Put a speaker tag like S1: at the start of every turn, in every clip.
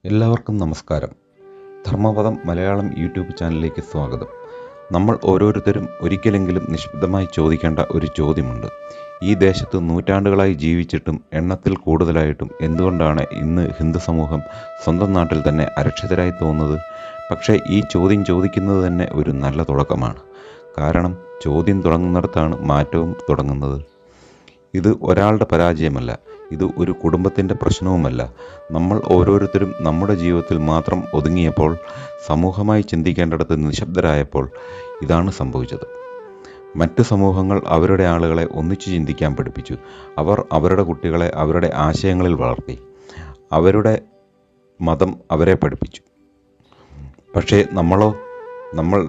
S1: എല്ലാവർക്കും നമസ്കാരം. ധർമ്മപദം മലയാളം യൂട്യൂബ് ചാനലിലേക്ക് സ്വാഗതം. നമ്മൾ ഓരോരുത്തരും ഒരിക്കലെങ്കിലും നിശബ്ദമായി ചോദിക്കേണ്ട ഒരു ചോദ്യമുണ്ട്. ഈ ദേശത്ത് നൂറ്റാണ്ടുകളായി ജീവിച്ചിട്ടും എണ്ണത്തിൽ കൂടുതലായിട്ടും എന്തുകൊണ്ടാണ് ഇന്ന് ഹിന്ദു സമൂഹം സ്വന്തം നാട്ടിൽ തന്നെ അരക്ഷിതരായി തോന്നുന്നത്? പക്ഷേ ഈ ചോദ്യം ചോദിക്കുന്നത് തന്നെ ഒരു നല്ല തുടക്കമാണ്. കാരണം ചോദ്യം തുടങ്ങുന്നിടത്താണ് മാറ്റവും തുടങ്ങുന്നത്. ഇത് ഒരാളുടെ പരാജയമല്ല, ഇത് ഒരു കുടുംബത്തിൻ്റെ പ്രശ്നവുമല്ല. നമ്മൾ ഓരോരുത്തരും നമ്മുടെ ജീവിതത്തിൽ മാത്രം ഒതുങ്ങിയപ്പോൾ, സമൂഹമായി ചിന്തിക്കേണ്ടിടത്ത് നിശബ്ദരായപ്പോൾ ഇതാണ് സംഭവിച്ചത്. മറ്റ് സമൂഹങ്ങൾ അവരുടെ ആളുകളെ ഒന്നിച്ചു ചിന്തിക്കാൻ പഠിപ്പിച്ചു. അവർ അവരുടെ കുട്ടികളെ അവരുടെ ആശയങ്ങളിൽ വളർത്തി. അവരുടെ മതം അവരെ പഠിപ്പിച്ചു. പക്ഷേ നമ്മൾ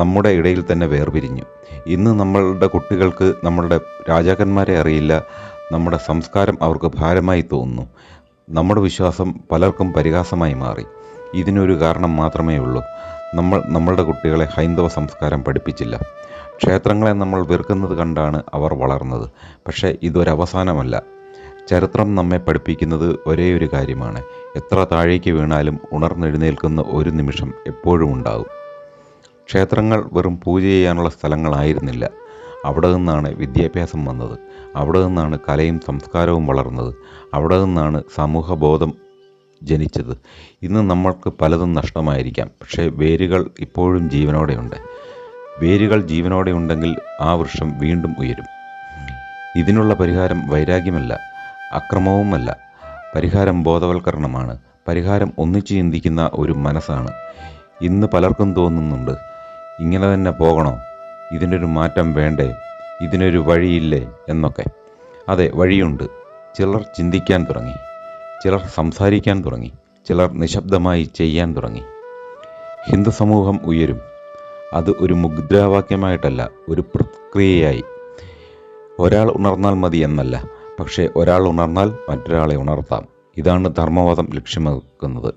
S1: നമ്മുടെ ഇടയിൽ തന്നെ വേർപിരിഞ്ഞു. ഇന്ന് നമ്മളുടെ കുട്ടികൾക്ക് നമ്മളുടെ രാജാക്കന്മാരെ അറിയില്ല. നമ്മുടെ സംസ്കാരം അവർക്ക് ഭാരമായി തോന്നുന്നു. നമ്മുടെ വിശ്വാസം പലർക്കും പരിഹാസമായി മാറി. ഇതിനൊരു കാരണം മാത്രമേ ഉള്ളൂ. നമ്മളുടെ കുട്ടികളെ ഹൈന്ദവ സംസ്കാരം പഠിപ്പിച്ചില്ല. ക്ഷേത്രങ്ങളെ നമ്മൾ വെറുക്കുന്നത് കണ്ടാണ് അവർ വളർന്നത്. പക്ഷേ ഇതൊരവസാനമല്ല. ചരിത്രം നമ്മെ പഠിപ്പിക്കുന്നത് ഒരേ ഒരു കാര്യമാണ്: എത്ര താഴേക്ക് വീണാലും ഉണർന്നെഴുന്നേൽക്കുന്ന ഒരു നിമിഷം എപ്പോഴും ഉണ്ടാകും. ക്ഷേത്രങ്ങൾ വെറും പൂജ ചെയ്യാനുള്ള സ്ഥലങ്ങളായിരുന്നില്ല. അവിടെ നിന്നാണ് വിദ്യാഭ്യാസം വന്നത്. അവിടെ നിന്നാണ് കലയും സംസ്കാരവും വളർന്നത്. അവിടെ നിന്നാണ് സമൂഹബോധം ജനിച്ചത്. ഇന്ന് നമ്മൾക്ക് പലതും നഷ്ടമായിരിക്കാം, പക്ഷേ വേരുകൾ ഇപ്പോഴും ജീവനോടെയുണ്ട്. വേരുകൾ ജീവനോടെ ഉണ്ടെങ്കിൽ ആ വൃക്ഷം വീണ്ടും ഉയരും. ഇതിനുള്ള പരിഹാരം വൈരാഗ്യമല്ല, അക്രമവുമല്ല. പരിഹാരം ബോധവൽക്കരണമാണ്. പരിഹാരം ഒന്നിച്ചു ചിന്തിക്കുന്ന ഒരു മനസ്സാണ്. ഇന്ന് പലർക്കും തോന്നുന്നുണ്ട്, ഇങ്ങനെ തന്നെ പോകണോ? ഇതിനൊരു മാറ്റം വേണ്ടേ? ഇതിനൊരു വഴിയില്ലേ എന്നൊക്കെ. അതെ, വഴിയുണ്ട്. ചിലർ ചിന്തിക്കാൻ തുടങ്ങി, ചിലർ സംസാരിക്കാൻ തുടങ്ങി, ചിലർ നിശബ്ദമായി ചെയ്യാൻ തുടങ്ങി. ഹിന്ദു സമൂഹം ഉയരും. അത് ഒരു മുദ്രാവാക്യമായിട്ടല്ല, ഒരു പ്രക്രിയയായി. ഒരാൾ ഉണർന്നാൽ മതി എന്നല്ല, പക്ഷേ ഒരാൾ ഉണർന്നാൽ മറ്റൊരാളെ ഉണർത്താം. ഇതാണ് ധർമ്മപദം ലക്ഷ്യമാക്കുന്നത്.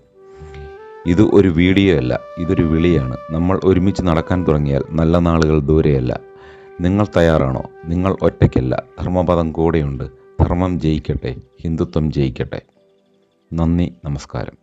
S1: ഇത് ഒരു വീഡിയോ അല്ല, ഇതൊരു വിളിയാണ്. നമ്മൾ ഒരുമിച്ച് നടക്കാൻ തുടങ്ങിയാൽ നല്ല നാളുകൾ ദൂരെയല്ല. നിങ്ങൾ തയ്യാറാണോ? നിങ്ങൾ ഒറ്റയ്ക്കല്ല. ധർമ്മപദം കൂടെയുണ്ട്. ധർമ്മം ജയിക്കട്ടെ, ഹിന്ദുത്വം ജയിക്കട്ടെ. നന്ദി, നമസ്കാരം.